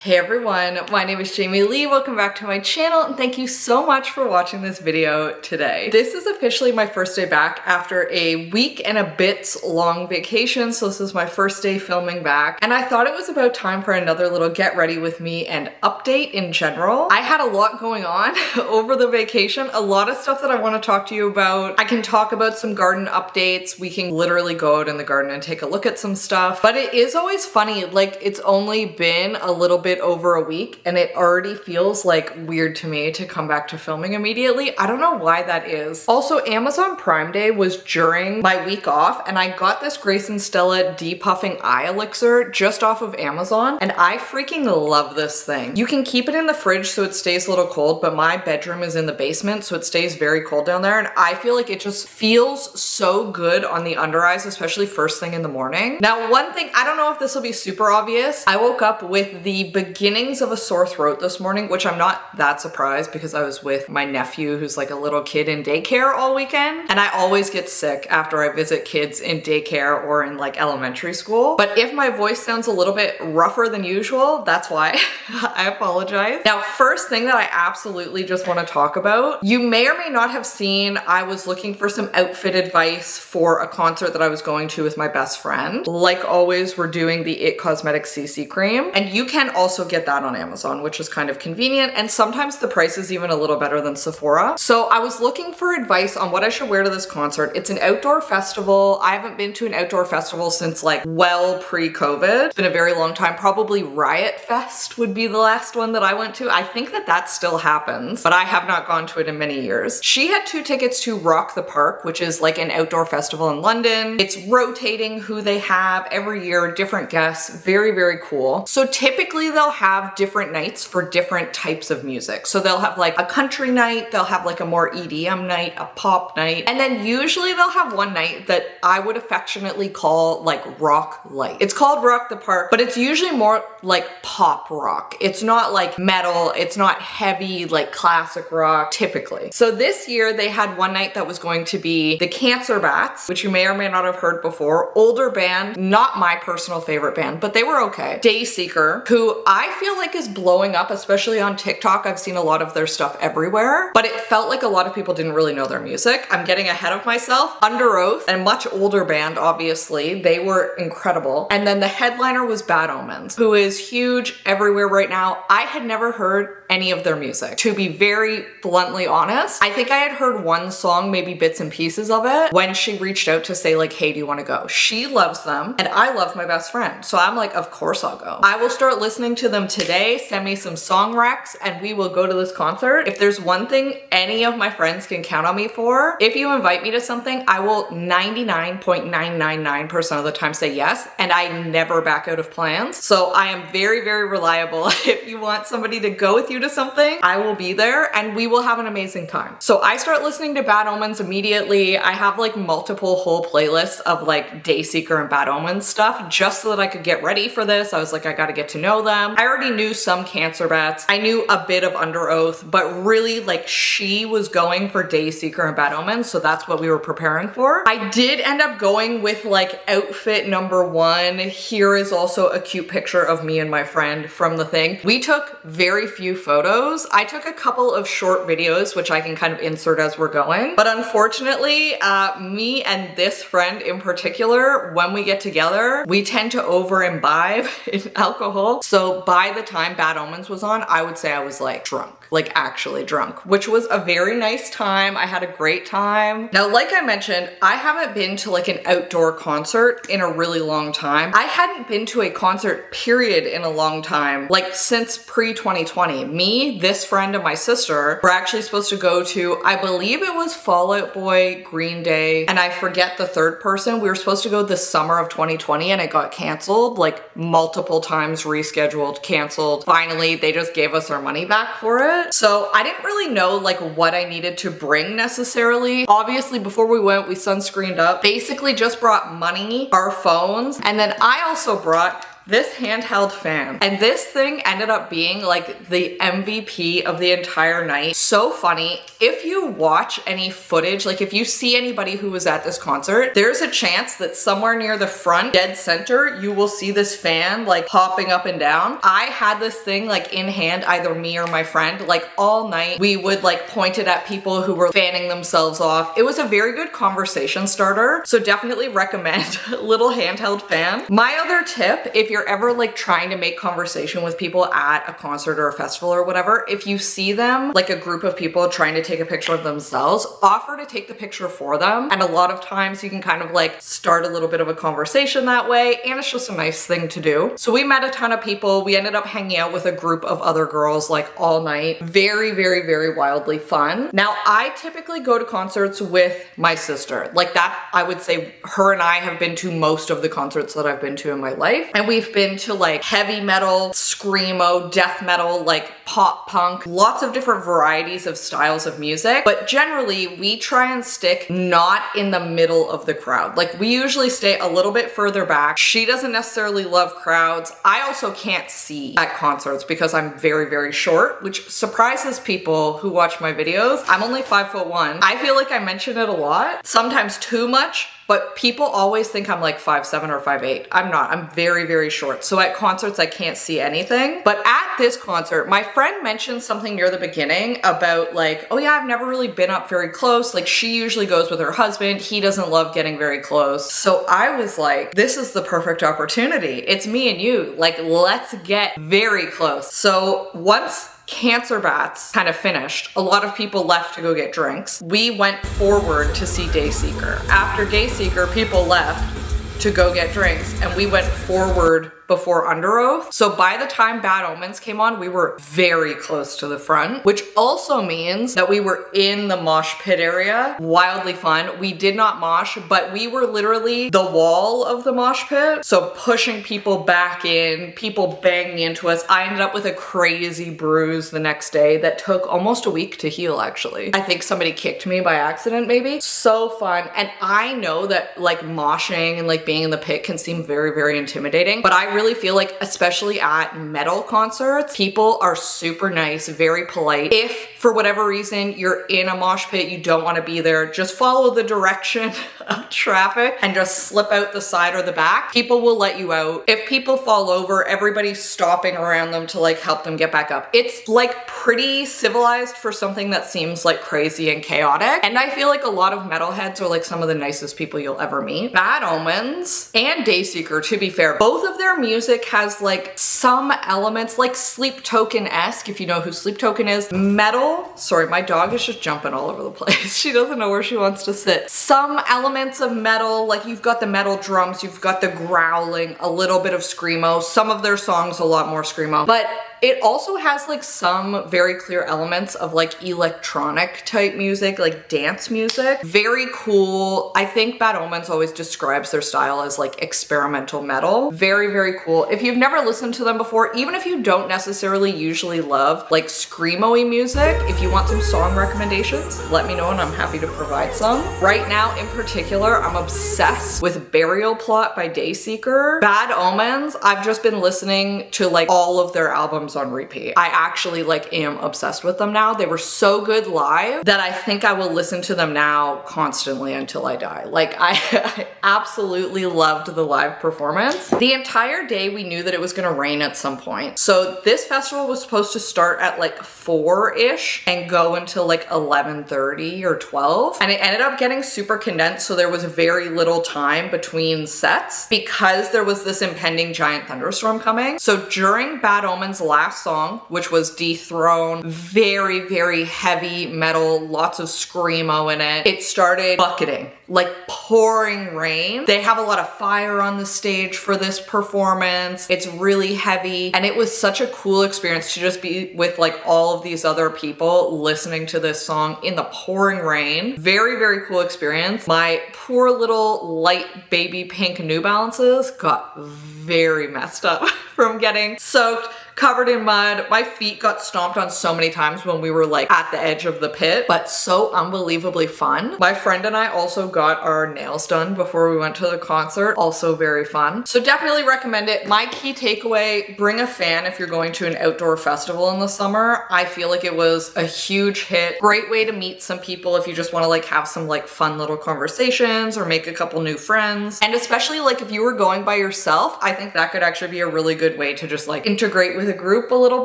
Hey everyone, my name is Jamie Lee. Welcome back to my channel and thank you so much for watching this video today. This is officially my first day back after a week and a bit long vacation, so this is my first day filming back, and I thought it was about time for another little get ready with me and update in general. I had a lot going on over the vacation, a lot of stuff that I want to talk to you about. I can talk about some garden updates. We can literally go out in the garden and take a look at some stuff, but it is always funny, like it's only been a little bit over a week and it already feels like weird to me to come back to filming immediately. I don't know why that is. Also, Amazon Prime Day was during my week off and I got this Grace and Stella depuffing eye elixir just off of Amazon and I freaking love this thing. You can keep it in the fridge so it stays a little cold, but my bedroom is in the basement so it stays very cold down there and I feel like it just feels so good on the under eyes, especially first thing in the morning. Now, one thing, I don't know if this will be super obvious, I woke up with the beginnings of a sore throat this morning, which I'm not that surprised because I was with my nephew who's like a little kid in daycare all weekend. And I always get sick after I visit kids in daycare or in like elementary school. But if my voice sounds a little bit rougher than usual, that's why. I apologize. Now, first thing that I absolutely just want to talk about, you may or may not have seen, I was looking for some outfit advice for a concert that I was going to with my best friend. Like always, we're doing the It Cosmetics CC cream, and you can also get that on Amazon, which is kind of convenient, and sometimes the price is even a little better than Sephora. So I was looking for advice on what I should wear to this concert. It's an outdoor festival. I haven't been to an outdoor festival since like well pre-COVID. It's been a very long time. Probably Riot Fest would be the last one that I went to. I think that that still happens, but I have not gone to it in many years. She had 2 tickets to Rock the Park, which is like an outdoor festival in London. It's rotating who they have every year, different guests. Very, very cool. So typically they'll have different nights for different types of music. So they'll have like a country night, they'll have like a more EDM night, a pop night, and then usually they'll have one night that I would affectionately call like rock light. It's called Rock the Park, but it's usually more like pop rock. It's not like metal, it's not heavy like classic rock typically. So this year they had one night that was going to be the Cancer Bats, which you may or may not have heard before. Older band, not my personal favorite band, but they were okay. Dayseeker, who I feel like is blowing up, especially on TikTok. I've seen a lot of their stuff everywhere, but it felt like a lot of people didn't really know their music. I'm getting ahead of myself. Under Oath, a much older band, obviously. They were incredible. And then the headliner was Bad Omens, who is huge everywhere right now. I had never heard any of their music, to be very bluntly honest. I think I had heard one song, maybe bits and pieces of it, when she reached out to say like, hey, do you want to go? She loves them and I love my best friend. So I'm like, of course I'll go. I will start listening to them today. Send me some song recs and we will go to this concert. If there's one thing any of my friends can count on me for, if you invite me to something, I will 99.999% of the time say yes, and I never back out of plans. So I am very, very reliable. If you want somebody to go with you to something, I will be there and we will have an amazing time. So I start listening to Bad Omens immediately. I have like multiple whole playlists of like Dayseeker and Bad Omens stuff just so that I could get ready for this. I was like, I gotta get to know them. I already knew some Cancer Bats. I knew a bit of Under Oath, but really like she was going for Dayseeker and Bad Omens, so that's what we were preparing for. I did end up going with like outfit number 1. Here is also a cute picture of me and my friend from the thing. We took very few photos. I took a couple of short videos, which I can kind of insert as we're going. But unfortunately, me and this friend in particular, when we get together, we tend to over imbibe in alcohol. So by the time Bad Omens was on, I would say I was like drunk. Like actually drunk, which was a very nice time. I had a great time. Now, like I mentioned, I haven't been to like an outdoor concert in a really long time. I hadn't been to a concert period in a long time, like since pre-2020. Me, this friend, and my sister were actually supposed to go to, I believe it was Fall Out Boy, Green Day, and I forget the third person. We were supposed to go this summer of 2020 and it got canceled, like multiple times, rescheduled, canceled. Finally, they just gave us our money back for it. So I didn't really know like what I needed to bring necessarily. Obviously, before we went, we sunscreened up. Basically just brought money, our phones, and then I also brought this handheld fan. And this thing ended up being like the MVP of the entire night. So funny. If you watch any footage, like if you see anybody who was at this concert, there's a chance that somewhere near the front, dead center, you will see this fan like hopping up and down. I had this thing like in hand, either me or my friend, like all night. We would like point it at people who were fanning themselves off. It was a very good conversation starter. So definitely recommend a little handheld fan. My other tip, if you're ever like trying to make conversation with people at a concert or a festival or whatever, if you see them, like a group of people trying to take a picture of themselves, offer to take the picture for them. And a lot of times you can kind of like start a little bit of a conversation that way. And it's just a nice thing to do. So we met a ton of people. We ended up hanging out with a group of other girls like all night. Very, very, very wildly fun. Now I typically go to concerts with my sister. Like that, I would say her and I have been to most of the concerts that I've been to in my life. And we've been to like heavy metal, screamo, death metal, like pop punk, lots of different varieties of styles of music. But generally we try and stick not in the middle of the crowd. Like we usually stay a little bit further back. She doesn't necessarily love crowds. I also can't see at concerts because I'm very, very short, which surprises people who watch my videos. I'm only 5'1". I feel like I mention it a lot, sometimes too much, but people always think I'm like 5'7" or 5'8". I'm not. I'm very, very short. So at concerts, I can't see anything. But at this concert, my friend mentioned something near the beginning about like, oh yeah, I've never really been up very close. Like she usually goes with her husband. He doesn't love getting very close. So I was like, this is the perfect opportunity. It's me and you. Like, let's get very close. So once Cancer Bats kind of finished, a lot of people left to go get drinks. We went forward to see Dayseeker. After Dayseeker, people left to go get drinks and we went forward before Under Oath. So by the time Bad Omens came on, we were very close to the front, which also means that we were in the mosh pit area. Wildly fun. We did not mosh, but we were literally the wall of the mosh pit. So pushing people back in, people banging into us. I ended up with a crazy bruise the next day that took almost a week to heal, actually. I think somebody kicked me by accident, maybe. So fun. And I know that like moshing and like being in the pit can seem very, very intimidating, but I really feel like, especially at metal concerts, people are super nice, very polite. If for whatever reason you're in a mosh pit, you don't want to be there, just follow the direction of traffic and just slip out the side or the back. People will let you out. If people fall over, everybody's stopping around them to like help them get back up. It's like pretty civilized for something that seems like crazy and chaotic. And I feel like a lot of metalheads are like some of the nicest people you'll ever meet. Bad Omens and Dayseeker, to be fair, both of their music has like some elements like Sleep Token-esque, if you know who Sleep Token is. Metal, sorry, my dog is just jumping all over the place. She doesn't know where she wants to sit. Some elements of metal, like you've got the metal drums, you've got the growling, a little bit of screamo. Some of their songs a lot more screamo, but it also has like some very clear elements of like electronic type music, like dance music. Very cool. I think Bad Omens always describes their style as like experimental metal. Very, very cool. If you've never listened to them before, even if you don't necessarily usually love like screamo-y music, if you want some song recommendations, let me know and I'm happy to provide some. Right now in particular, I'm obsessed with Burial Plot by Dayseeker. Bad Omens, I've just been listening to like all of their albums on repeat. I actually like am obsessed with them now. They were so good live that I think I will listen to them now constantly until I die. Like I absolutely loved the live performance. The entire day we knew that it was gonna rain at some point. So this festival was supposed to start at like 4-ish and go until like 11:30 or 12. And it ended up getting super condensed, so there was very little time between sets because there was this impending giant thunderstorm coming. So during Bad Omens' last song, which was Dethrone, very, very heavy metal, lots of screamo in it, it started bucketing, like pouring rain. They have a lot of fire on the stage for this performance. It's really heavy, and it was such a cool experience to just be with like all of these other people listening to this song in the pouring rain. Very, very cool experience. My poor little light baby pink New Balances got very messed up from getting soaked. covered in mud. My feet got stomped on so many times when we were like at the edge of the pit, but so unbelievably fun. My friend and I also got our nails done before we went to the concert. Also very fun. So definitely recommend it. My key takeaway, bring a fan if you're going to an outdoor festival in the summer. I feel like it was a huge hit. Great way to meet some people if you just want to like have some like fun little conversations or make a couple new friends. And especially like if you were going by yourself, I think that could actually be a really good way to just like integrate with a group a little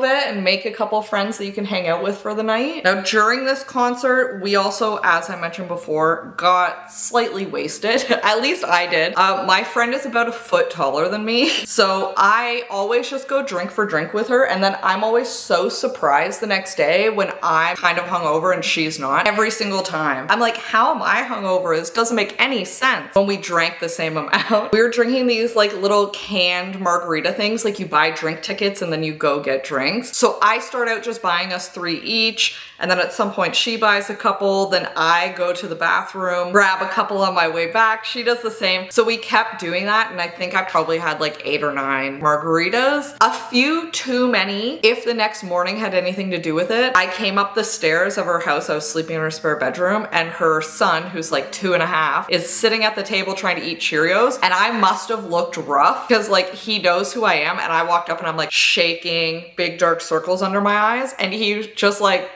bit and make a couple friends that you can hang out with for the night. Now during this concert, we also, as I mentioned before, got slightly wasted. At least I did. My friend is about a foot taller than me, so I always just go drink for drink with her, and then I'm always so surprised the next day when I'm kind of hungover and she's not. Every single time. I'm like, how am I hungover? This doesn't make any sense. When we drank the same amount. We were drinking these like little canned margarita things, like you buy drink tickets and then you go get drinks. So I start out just buying us 3 each, and then at some point she buys a couple, then I go to the bathroom, grab a couple on my way back, she does the same. So we kept doing that, and I think I probably had like 8 or 9 margaritas. A few too many, if the next morning had anything to do with it. I came up the stairs of her house, I was sleeping in her spare bedroom, and her son, who's like 2.5, is sitting at the table trying to eat Cheerios, and I must have looked rough because like he knows who I am, and I walked up and I'm like shaking, big dark circles under my eyes, and he just like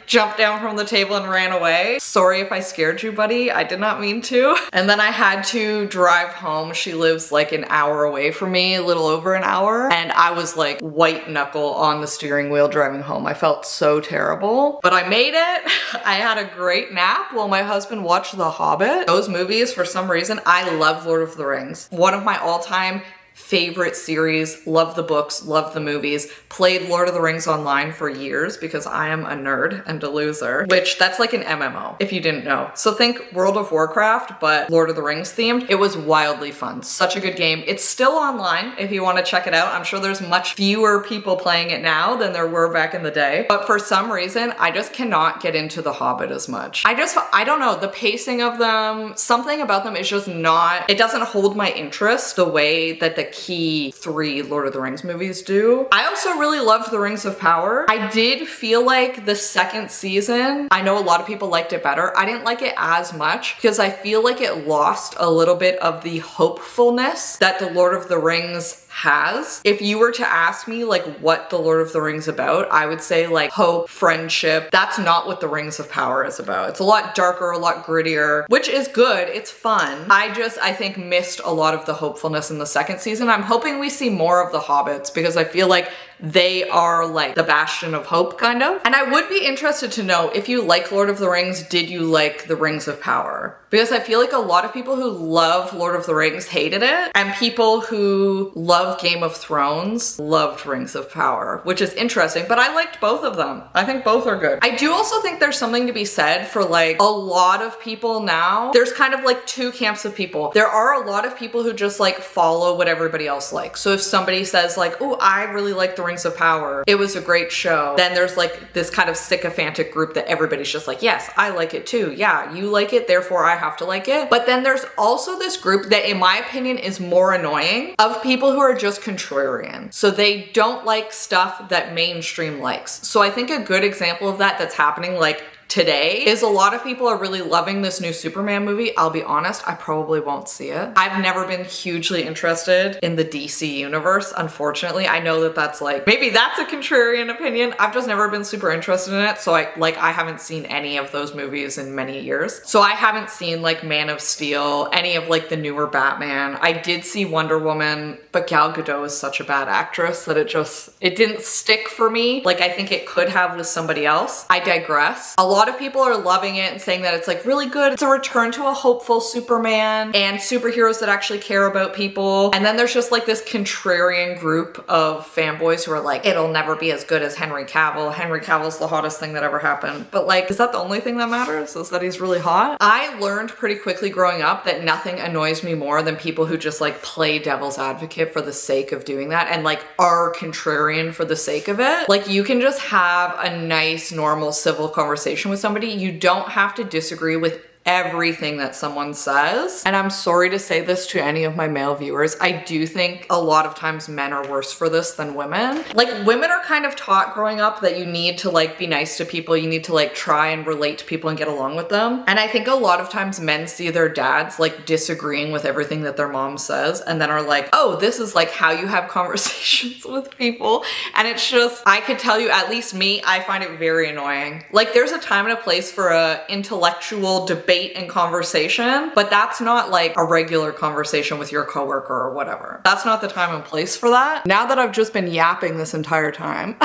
jumped down from the table and ran away. Sorry if I scared you, buddy. I did not mean to. And then I had to drive home. She lives like an hour away from me, a little over an hour. And I was like white knuckle on the steering wheel driving home. I felt so terrible, but I made it. I had a great nap while my husband watched The Hobbit. Those movies, for some reason, I love Lord of the Rings. One of my all-time favorite series, love the books, love the movies, played Lord of the Rings online for years because I am a nerd and a loser, which that's like an MMO if you didn't know. So think World of Warcraft, but Lord of the Rings themed. It was wildly fun. Such a good game. It's still online if you want to check it out. I'm sure there's much fewer people playing it now than there were back in the day, but for some reason, I just cannot get into The Hobbit as much. I don't know, the pacing of them, something about them is just not, it doesn't hold my interest the way that the key 3 Lord of the Rings movies do. I also really loved The Rings of Power. I did feel like the second season, I know a lot of people liked it better. I didn't like it as much because I feel like it lost a little bit of the hopefulness that the Lord of the Rings has. If you were to ask me like what the Lord of the Rings about, I would say like hope, friendship. That's not what the Rings of Power is about. It's a lot darker, a lot grittier, which is good. It's fun. I think missed a lot of the hopefulness in the second season. I'm hoping we see more of the hobbits because I feel like they are like the bastion of hope kind of. And I would be interested to know if you like Lord of the Rings, did you like the Rings of Power? Because I feel like a lot of people who love Lord of the Rings hated it, and people who love Game of Thrones loved Rings of Power, which is interesting, but I liked both of them. I think both are good. I do also think there's something to be said for like a lot of people now. There's kind of like 2 camps of people. There are a lot of people who just like follow what everybody else likes. So if somebody says like, oh, I really like the Rings of Power, it was a great show, then there's like this kind of sycophantic group that everybody's just like, yes, I like it too. Yeah, you like it, therefore I have to like it. But then there's also this group that in my opinion is more annoying of people who are just contrarian. So they don't like stuff that mainstream likes. So I think a good example of that that's happening like today is a lot of people are really loving this new Superman movie. I'll be honest, I probably won't see it. I've never been hugely interested in the DC universe, unfortunately. I know that that's like, maybe that's a contrarian opinion. I've just never been super interested in it. So I haven't seen any of those movies in many years. So I haven't seen like Man of Steel, any of like the newer Batman. I did see Wonder Woman, but Gal Gadot is such a bad actress that it didn't stick for me. Like I think it could have with somebody else. I digress. A lot of people are loving it and saying that it's like really good. It's a return to a hopeful Superman and superheroes that actually care about people. And then there's just like this contrarian group of fanboys who are like, it'll never be as good as Henry Cavill. Henry Cavill's the hottest thing that ever happened. But like, is that the only thing that matters? Is that he's really hot? I learned pretty quickly growing up that nothing annoys me more than people who just like play devil's advocate for the sake of doing that and like are contrarian for the sake of it. Like you can just have a nice, normal, civil conversation with somebody. You don't have to disagree with everything that someone says. And I'm sorry to say this to any of my male viewers, I do think a lot of times men are worse for this than women. Like, women are kind of taught growing up that you need to like be nice to people, you need to like try and relate to people and get along with them. And I think a lot of times men see their dads like disagreeing with everything that their mom says and then are like, oh, this is like how you have conversations with people. And it's just, I could tell you, at least me, I find it very annoying. Like, there's a time and a place for a intellectual debate and conversation, but that's not like a regular conversation with your coworker or whatever. That's not the time and place for that. Now that I've just been yapping this entire time.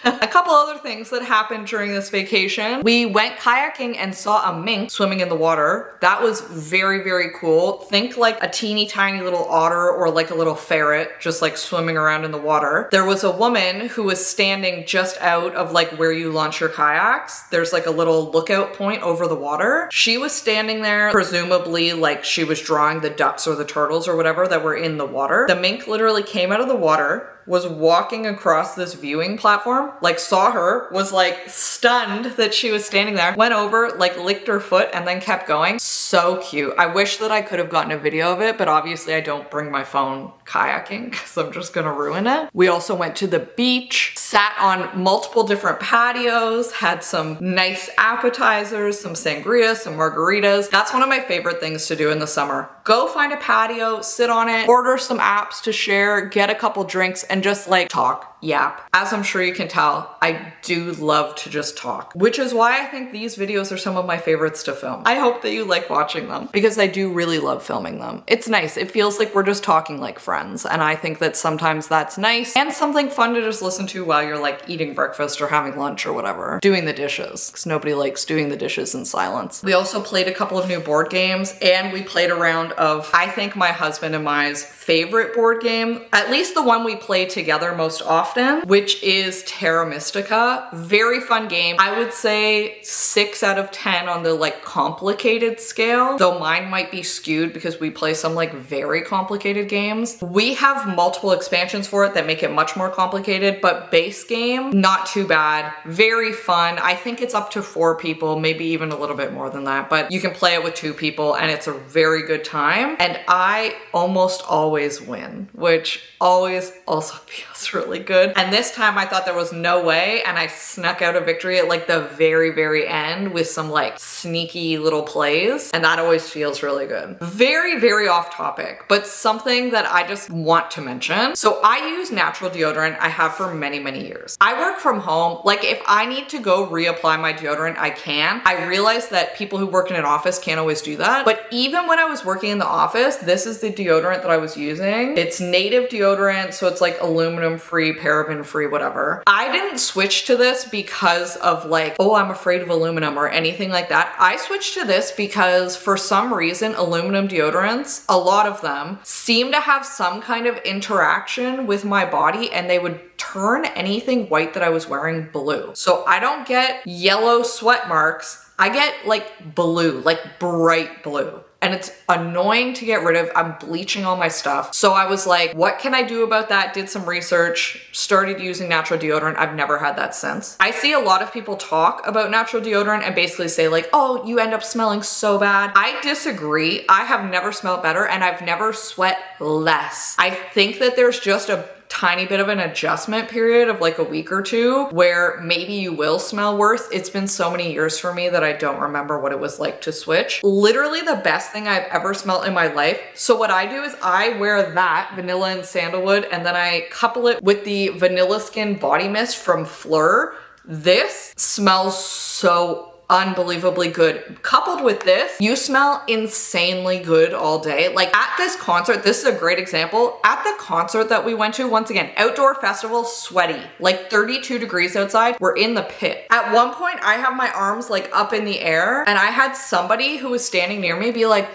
A couple other things that happened during this vacation. We went kayaking and saw a mink swimming in the water. That was very, very cool. Think like a teeny tiny little otter or like a little ferret just like swimming around in the water. There was a woman who was standing just out of like where you launch your kayaks. There's like a little lookout point over the water. She was standing there, presumably like she was drawing the ducks or the turtles or whatever that were in the water. The mink literally came out of the water, was walking across this viewing platform, like saw her, was like stunned that she was standing there, went over, like licked her foot and then kept going. So cute. I wish that I could have gotten a video of it, but obviously I don't bring my phone kayaking because I'm just gonna ruin it. We also went to the beach, sat on multiple different patios, had some nice appetizers, some sangria, some margaritas. That's one of my favorite things to do in the summer. Go find a patio, sit on it, order some apps to share, get a couple drinks, and just like talk, yap. As I'm sure you can tell, I do love to just talk, which is why I think these videos are some of my favorites to film. I hope that you like watching them because I do really love filming them. It's nice. It feels like we're just talking like friends. And I think that sometimes that's nice and something fun to just listen to while you're like eating breakfast or having lunch or whatever. Doing the dishes, because nobody likes doing the dishes in silence. We also played a couple of new board games and we played a round of, I think, my husband and my's favorite board game, at least the one we play together most often, which is Terra Mystica. Very fun game. I would say 6 out of 10 on the like complicated scale, though mine might be skewed because we play some like very complicated games. We have multiple expansions for it that make it much more complicated, but base game, not too bad. Very fun. I think it's up to 4 people, maybe even a little bit more than that, but you can play it with 2 people and it's a very good time. And I almost always win, which always also feels really good. And this time I thought there was no way and I snuck out a victory at like the very, very end with some like sneaky little plays. And that always feels really good. Very, very off topic, but something that I just want to mention. So I use natural deodorant. I have for many, many years. I work from home. Like if I need to go reapply my deodorant, I can. I realize that people who work in an office can't always do that. But even when I was working in the office, this is the deodorant that I was using. It's native deodorant, so it's like aluminum free, paraben free, whatever. I didn't switch to this because of like, oh, I'm afraid of aluminum or anything like that. I switched to this because for some reason, aluminum deodorants, a lot of them seem to have some kind of interaction with my body and they would turn anything white that I was wearing blue. So I don't get yellow sweat marks. I get like blue, like bright blue. And it's annoying to get rid of. I'm bleaching all my stuff. So I was like, what can I do about that? Did some research, started using natural deodorant. I've never had that since. I see a lot of people talk about natural deodorant and basically say like, oh, you end up smelling so bad. I disagree. I have never smelled better and I've never sweat less. I think that there's just a tiny bit of an adjustment period of like a week or 2 where maybe you will smell worse. It's been so many years for me that I don't remember what it was like to switch. Literally the best thing I've ever smelled in my life. So what I do is I wear that vanilla and sandalwood and then I couple it with the Vanilla Skin body mist from Fleur. This smells so unbelievably good. Coupled with this, you smell insanely good all day. Like at this concert, this is a great example. At the concert that we went to, once again, outdoor festival, sweaty, like 32 degrees outside, we're in the pit. At one point, I have my arms like up in the air and I had somebody who was standing near me be like,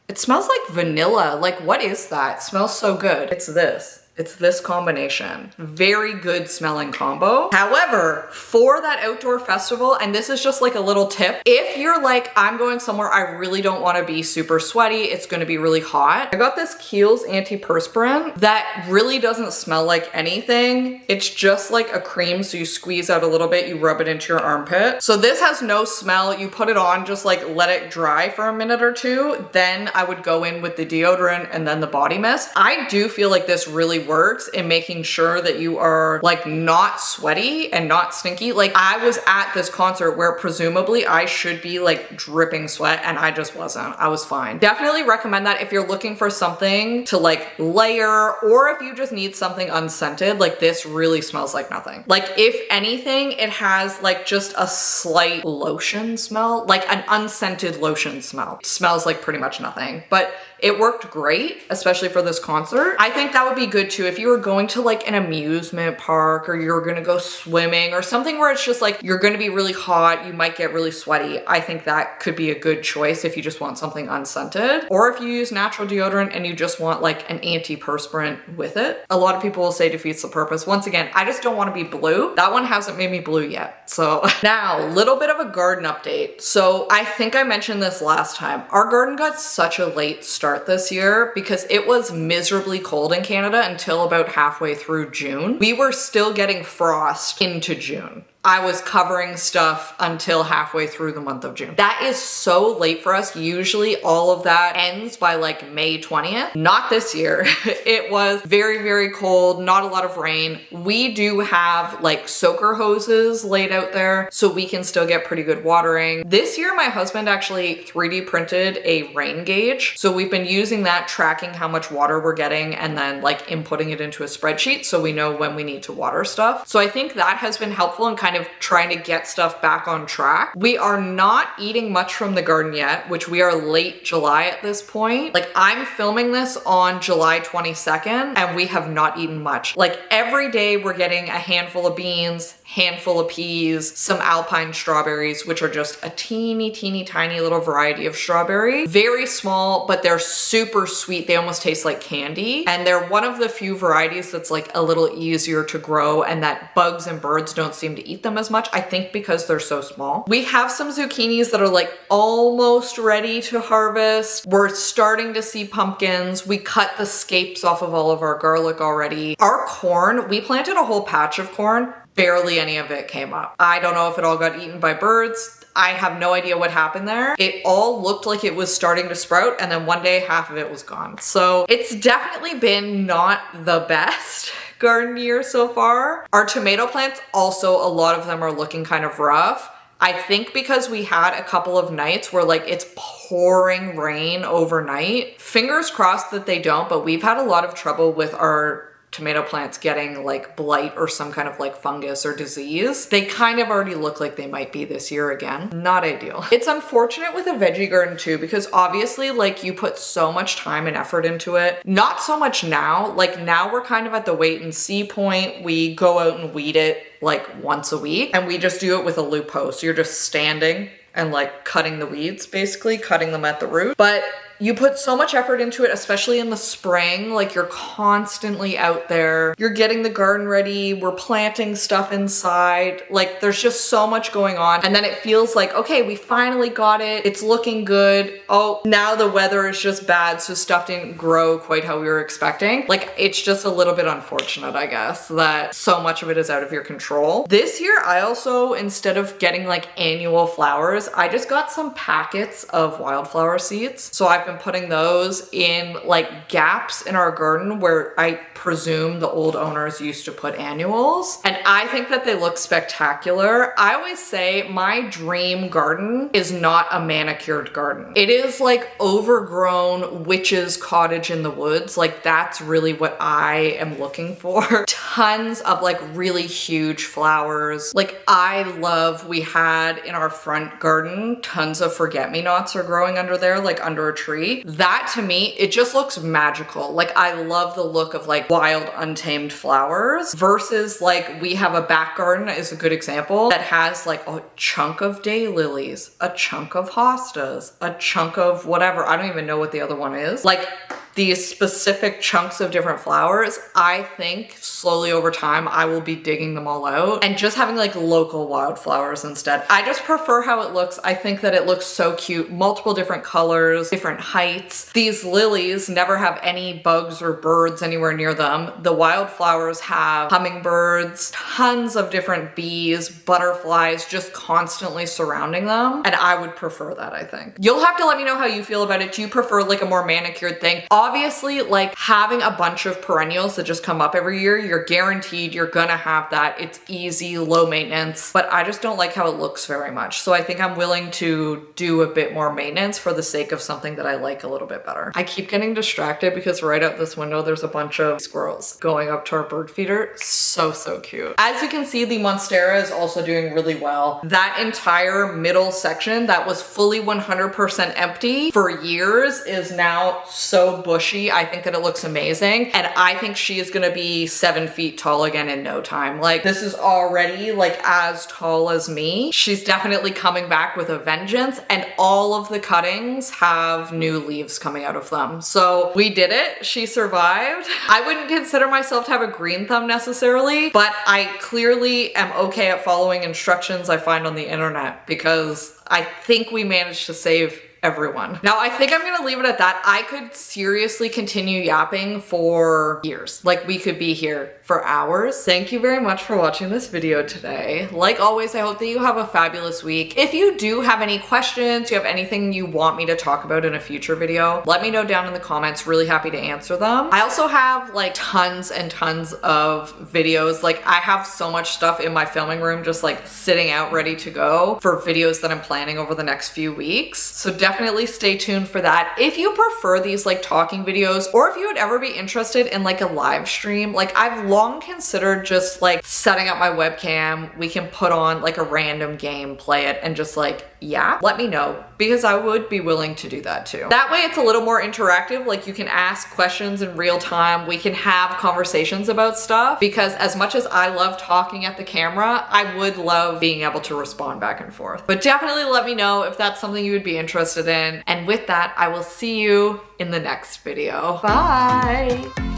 it smells like vanilla. Like, what is that? It smells so good. It's this. It's this combination. Very good smelling combo. However, for that outdoor festival, and this is just like a little tip, if you're like, I'm going somewhere I really don't want to be super sweaty, it's going to be really hot. I got this Kiehl's antiperspirant that really doesn't smell like anything. It's just like a cream, so you squeeze out a little bit, you rub it into your armpit. So this has no smell. You put it on, just like let it dry for a minute or two. Then I would go in with the deodorant and then the body mist. I do feel like this really works in making sure that you are like not sweaty and not stinky. Like I was at this concert where presumably I should be like dripping sweat and I just wasn't. I was fine. Definitely recommend that if you're looking for something to like layer, or if you just need something unscented. Like this really smells like nothing. Like if anything, it has like just a slight lotion smell, like an unscented lotion smell. It smells like pretty much nothing, but it worked great, especially for this concert. I think that would be good too if you were going to like an amusement park, or you're gonna go swimming or something where it's just like you're gonna be really hot, you might get really sweaty. I think that could be a good choice if you just want something unscented, or if you use natural deodorant and you just want like an antiperspirant with it. A lot of people will say defeats the purpose. Once again, I just don't want to be blue. That one hasn't made me blue yet. So now, a little bit of a garden update. So I think I mentioned this last time. Our garden got such a late start this year because it was miserably cold in Canada until about halfway through June. We were still getting frost into June. I was covering stuff until halfway through the month of June. That is so late for us. Usually all of that ends by like May 20th. Not this year. It was very, very cold, not a lot of rain. We do have like soaker hoses laid out there so we can still get pretty good watering. This year, my husband actually 3D printed a rain gauge. So we've been using that, tracking how much water we're getting and then like inputting it into a spreadsheet so we know when we need to water stuff. So I think that has been helpful in kind of trying to get stuff back on track. We are not eating much from the garden yet, which we are late July at this point. Like I'm filming this on July 22nd and we have not eaten much. Like every day we're getting a handful of beans, handful of peas, some alpine strawberries, which are just a teeny tiny little variety of strawberry. Very small, but they're super sweet. They almost taste like candy. And they're one of the few varieties that's like a little easier to grow and that bugs and birds don't seem to eat them as much. I think because they're so small. We have some zucchinis that are like almost ready to harvest. We're starting to see pumpkins. We cut the scapes off of all of our garlic already. Our corn, we planted a whole patch of corn. Barely any of it came up. I don't know if it all got eaten by birds. I have no idea what happened there. It all looked like it was starting to sprout and then one day half of it was gone. So it's definitely been not the best garden year so far. Our tomato plants also, a lot of them are looking kind of rough. I think because we had a couple of nights where like it's pouring rain overnight. Fingers crossed that they don't, but we've had a lot of trouble with our tomato plants getting like blight or some kind of like fungus or disease. They kind of already look like they might be this year again. Not ideal. It's unfortunate with a veggie garden too, because obviously like you put so much time and effort into it. Not so much now. Like now we're kind of at the wait and see point. We go out and weed it like once a week and we just do it with a loop hoe. So you're just standing and like cutting the weeds, basically cutting them at the root. But you put so much effort into it, especially in the spring, like you're constantly out there. You're getting the garden ready. We're planting stuff inside. Like there's just so much going on. And then it feels like, okay, we finally got it. It's looking good. Oh, now the weather is just bad. So stuff didn't grow quite how we were expecting. Like it's just a little bit unfortunate, I guess, that so much of it is out of your control. This year, I also, instead of getting like annual flowers, I just got some packets of wildflower seeds. So I've been putting those in like gaps in our garden where I presume the old owners used to put annuals. And I think that they look spectacular. I always say my dream garden is not a manicured garden. It is like overgrown witch's cottage in the woods. Like that's really what I am looking for. Tons of like really huge flowers. Like I love, we had in our front garden, tons of forget-me-nots are growing under there, like under a tree. That to me, it just looks magical. Like I love the look of like wild untamed flowers versus like we have a back garden is a good example that has like a chunk of daylilies, a chunk of hostas, a chunk of whatever. I don't even know what the other one is. Like these specific chunks of different flowers, I think slowly over time, I will be digging them all out and just having like local wildflowers instead. I just prefer how it looks. I think that it looks so cute. Multiple different colors, different heights. These lilies never have any bugs or birds anywhere near them. The wildflowers have hummingbirds, tons of different bees, butterflies just constantly surrounding them. And I would prefer that, I think. You'll have to let me know how you feel about it. Do you prefer like a more manicured thing? Obviously, like having a bunch of perennials that just come up every year, you're guaranteed you're gonna have that. It's easy, low maintenance, but I just don't like how it looks very much. So I think I'm willing to do a bit more maintenance for the sake of something that I like a little bit better. I keep getting distracted because right out this window, there's a bunch of squirrels going up to our bird feeder. So cute. As you can see, the Monstera is also doing really well. That entire middle section that was fully 100% empty for years is now so bushy. I think that it looks amazing. And I think she is gonna be 7 feet tall again in no time. Like this is already like as tall as me. She's definitely coming back with a vengeance, and all of the cuttings have new leaves coming out of them. So we did it. She survived. I wouldn't consider myself to have a green thumb necessarily, but I clearly am okay at following instructions I find on the internet because I think we managed to save everyone. Now, I think I'm gonna leave it at that. I could seriously continue yapping for years. Like we could be here for hours. Thank you very much for watching this video today. Like always, I hope that you have a fabulous week. If you do have any questions, you have anything you want me to talk about in a future video, let me know down in the comments. Really happy to answer them. I also have like tons and tons of videos. Like I have so much stuff in my filming room just like sitting out ready to go for videos that I'm planning over the next few weeks. So definitely stay tuned for that. If you prefer these like talking videos, or if you would ever be interested in like a live stream, like I've long considered just like setting up my webcam. We can put on like a random game, play it, and just like, yeah, let me know because I would be willing to do that too. That way it's a little more interactive. Like you can ask questions in real time. We can have conversations about stuff because as much as I love talking at the camera, I would love being able to respond back and forth. But definitely let me know if that's something you would be interested in. And with that, I will see you in the next video. Bye.